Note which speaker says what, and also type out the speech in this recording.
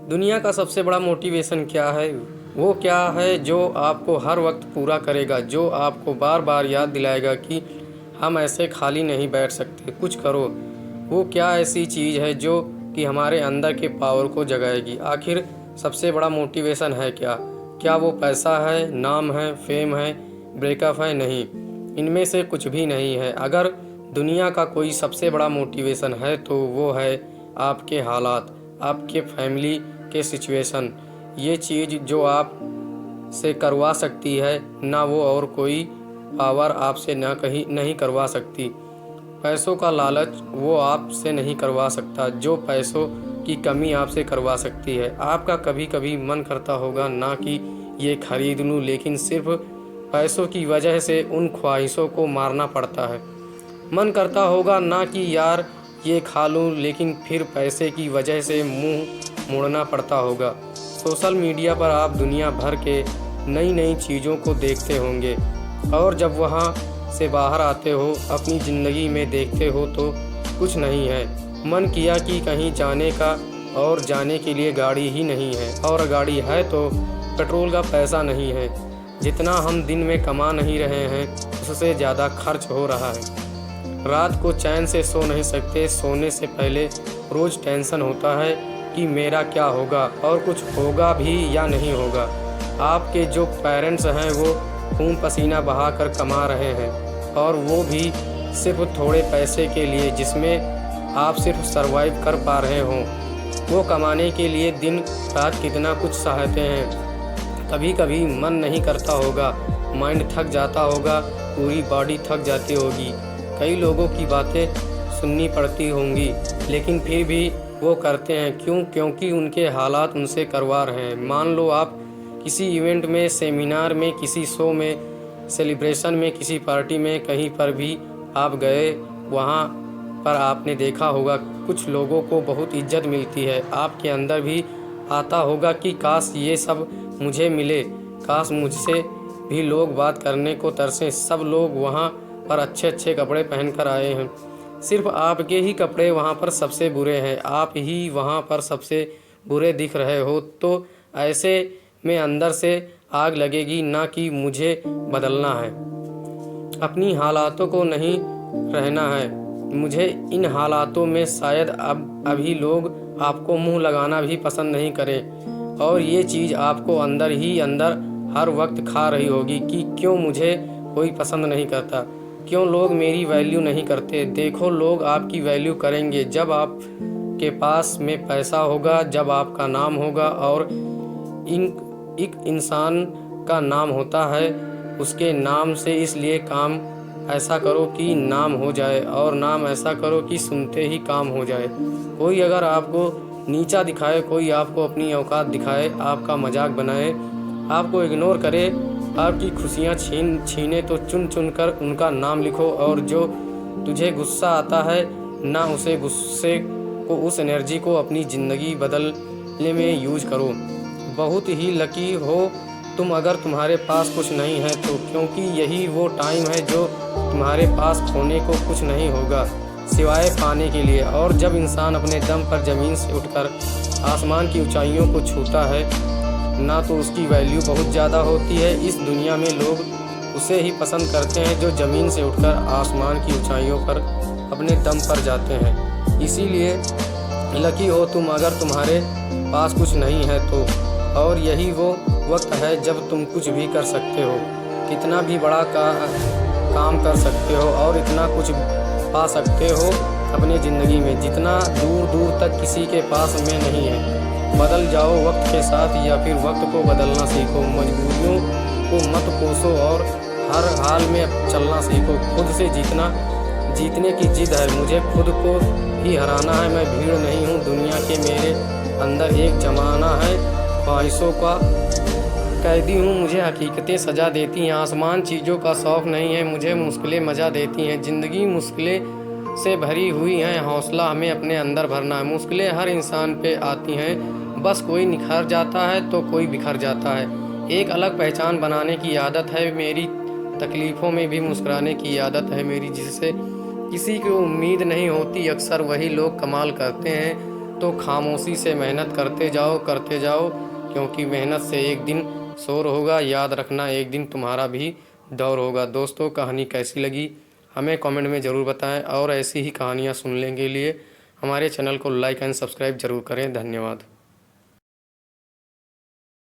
Speaker 1: दुनिया का सबसे बड़ा मोटिवेशन क्या है? वो क्या है जो आपको हर वक्त पूरा करेगा, जो आपको बार बार याद दिलाएगा कि हम ऐसे खाली नहीं बैठ सकते, कुछ करो। वो क्या ऐसी चीज़ है जो कि हमारे अंदर के पावर को जगाएगी? आखिर सबसे बड़ा मोटिवेशन है क्या? क्या वो पैसा है, नाम है, फेम है, ब्रेकअप है? नहीं, इनमें से कुछ भी नहीं है। अगर दुनिया का कोई सबसे बड़ा मोटिवेशन है तो वो है आपके हालात, आपके फैमिली के सिचुएशन। ये चीज़ जो आप से करवा सकती है ना वो और कोई पावर आपसे ना कहीं नहीं करवा सकती। पैसों का लालच वो आपसे नहीं करवा सकता जो पैसों की कमी आपसे करवा सकती है। आपका कभी कभी मन करता होगा ना कि ये खरीद लूँ, लेकिन सिर्फ पैसों की वजह से उन ख्वाहिशों को मारना पड़ता है। मन करता होगा ना कि यार ये खा लूँ, लेकिन फिर पैसे की वजह से मुंह मोड़ना पड़ता होगा। सोशल मीडिया पर आप दुनिया भर के नई नई चीज़ों को देखते होंगे और जब वहाँ से बाहर आते हो, अपनी ज़िंदगी में देखते हो तो कुछ नहीं है। मन किया कि कहीं जाने का, और जाने के लिए गाड़ी ही नहीं है, और गाड़ी है तो पेट्रोल का पैसा नहीं है। जितना हम दिन में कमा नहीं रहे हैं उससे ज़्यादा खर्च हो रहा है। रात को चैन से सो नहीं सकते, सोने से पहले रोज़ टेंशन होता है कि मेरा क्या होगा और कुछ होगा भी या नहीं होगा। आपके जो पेरेंट्स हैं वो खून पसीना बहाकर कमा रहे हैं, और वो भी सिर्फ थोड़े पैसे के लिए जिसमें आप सिर्फ सरवाइव कर पा रहे हों। वो कमाने के लिए दिन रात कितना कुछ सहते हैं। कभी कभी मन नहीं करता होगा, माइंड थक जाता होगा, पूरी बॉडी थक जाती होगी, कई लोगों की बातें सुननी पड़ती होंगी, लेकिन फिर भी वो करते हैं। क्यों? क्योंकि उनके हालात उनसे करवा रहे हैं। मान लो आप किसी इवेंट में, सेमिनार में, किसी शो में, सेलिब्रेशन में, किसी पार्टी में, कहीं पर भी आप गए, वहाँ पर आपने देखा होगा कुछ लोगों को बहुत इज्जत मिलती है। आपके अंदर भी आता होगा कि काश ये सब मुझे मिले, काश मुझसे भी लोग बात करने को तरसें। सब लोग वहाँ पर अच्छे अच्छे कपड़े पहनकर आए हैं, सिर्फ आपके ही कपड़े वहाँ पर सबसे बुरे हैं, आप ही वहाँ पर सबसे बुरे दिख रहे हो। तो ऐसे में अंदर से आग लगेगी ना कि मुझे बदलना है, अपनी हालातों को नहीं रहना है, मुझे इन हालातों में शायद अब अभी लोग आपको मुंह लगाना भी पसंद नहीं करें, और ये चीज़ आपको अंदर ही अंदर हर वक्त खा रही होगी कि क्यों मुझे कोई पसंद नहीं करता, क्यों लोग मेरी वैल्यू नहीं करते। देखो, लोग आपकी वैल्यू करेंगे जब आप के पास में पैसा होगा, जब आपका नाम होगा। और एक इंसान का नाम होता है उसके नाम से, इसलिए काम ऐसा करो कि नाम हो जाए, और नाम ऐसा करो कि सुनते ही काम हो जाए। कोई अगर आपको नीचा दिखाए, कोई आपको अपनी औकात दिखाए, आपका मजाक बनाए, आपको इग्नोर करे, आपकी खुशियाँ छीने, तो चुन चुन कर उनका नाम लिखो। और जो तुझे गुस्सा आता है ना, उसे गुस्से को, उस एनर्जी को अपनी ज़िंदगी बदलने में यूज करो। बहुत ही लकी हो तुम अगर तुम्हारे पास कुछ नहीं है तो, क्योंकि यही वो टाइम है जो तुम्हारे पास खोने को कुछ नहीं होगा सिवाय पाने के लिए। और जब इंसान अपने दम पर ज़मीन से उठकर आसमान की ऊंचाइयों को छूता है ना, तो उसकी वैल्यू बहुत ज़्यादा होती है। इस दुनिया में लोग उसे ही पसंद करते हैं जो ज़मीन से उठकर आसमान की ऊंचाइयों पर अपने दम पर जाते हैं। इसीलिए लकी हो तुम अगर तुम्हारे पास कुछ नहीं है तो। और यही वो वक्त है जब तुम कुछ भी कर सकते हो, कितना भी बड़ा काम कर सकते हो, और इतना कुछ पा सकते हो अपनी ज़िंदगी में जितना दूर दूर तक किसी के पास में नहीं है। बदल जाओ वक्त के साथ, या फिर वक्त को बदलना सीखो। मजबूरियों को मत कोसो और हर हाल में चलना सीखो। खुद से जीतने की जिद है, मुझे खुद को ही हराना है। मैं भीड़ नहीं हूँ दुनिया के, मेरे अंदर एक जमाना है, ख्वाहिशों का कैदी हूँ। मुझे हकीकतें सजा देती हैं, आसमान चीज़ों का शौक़ नहीं है, मुझे मुश्किलें मजा देती हैं। ज़िंदगी मुश्किलें से भरी हुई हैं, हौसला हमें अपने अंदर भरना है। मुश्किलें हर इंसान पे आती हैं, बस कोई निखर जाता है तो कोई बिखर जाता है। एक अलग पहचान बनाने की आदत है मेरी, तकलीफ़ों में भी मुस्कुराने की आदत है मेरी। जिससे किसी को उम्मीद नहीं होती, अक्सर वही लोग कमाल करते हैं। तो खामोशी से मेहनत करते जाओ, क्योंकि मेहनत से एक दिन शोर होगा। याद रखना, एक दिन तुम्हारा भी दौर होगा। दोस्तों, कहानी कैसी लगी हमें कमेंट में ज़रूर बताएं, और ऐसी ही कहानियाँ सुनने के लिए हमारे चैनल को लाइक एंड सब्सक्राइब ज़रूर करें। धन्यवाद।